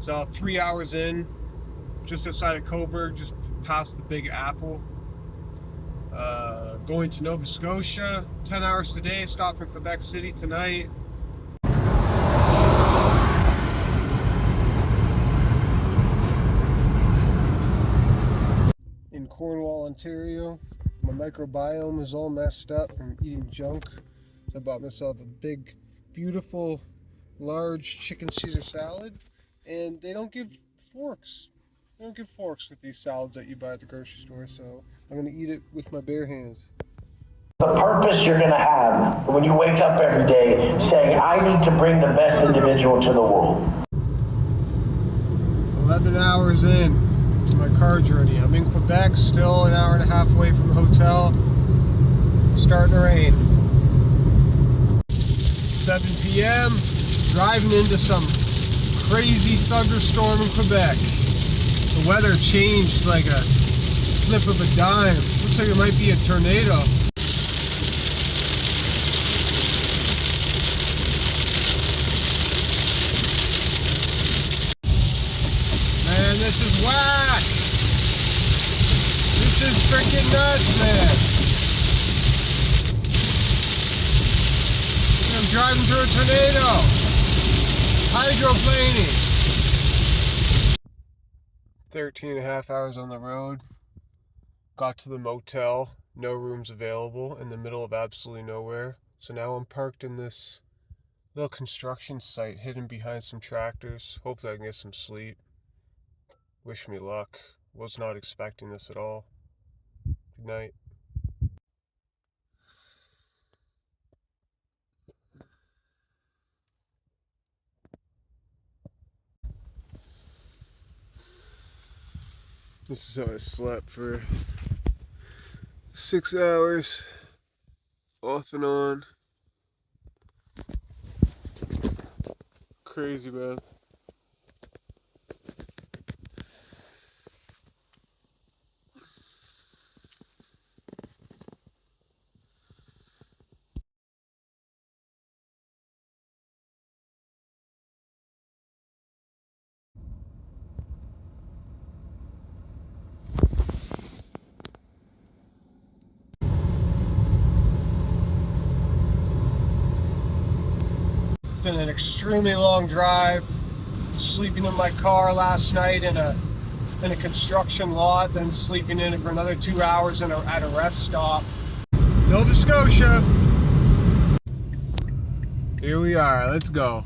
So 3 hours in, just outside of Coburg, just past the Big Apple. Going to Nova Scotia, 10 hours today, stop in Quebec City tonight. In Cornwall, Ontario, my microbiome is all messed up from eating junk. So I bought myself a big, beautiful, large chicken Caesar salad, and they don't give forks. They don't give forks with these salads that you buy at the grocery store, so I'm gonna eat it with my bare hands. The purpose you're going to have when you wake up every day saying, I need to bring the best individual to the world. 11 hours in to my car journey. I'm in Quebec, still an hour and a half away from the hotel. Starting to rain. 7 p.m. Driving into some crazy thunderstorm in Quebec. The weather changed like a flip of a dime. Looks like it might be a tornado. Man, this is whack! This is freaking nuts, man! I'm driving through a tornado! Hydroplaning! 13 and a half hours on the road. Got to the motel. No rooms available in the middle of absolutely nowhere. So now I'm parked in this little construction site hidden behind some tractors. Hopefully I can get some sleep. Wish me luck. Was not expecting this at all. Good night. This is how I slept for 6 hours, off and on. Crazy, man. It's been an extremely long drive. Sleeping in my car last night in a construction lot, then sleeping in it for another 2 hours at a rest stop. Nova Scotia. Here we are. Let's go.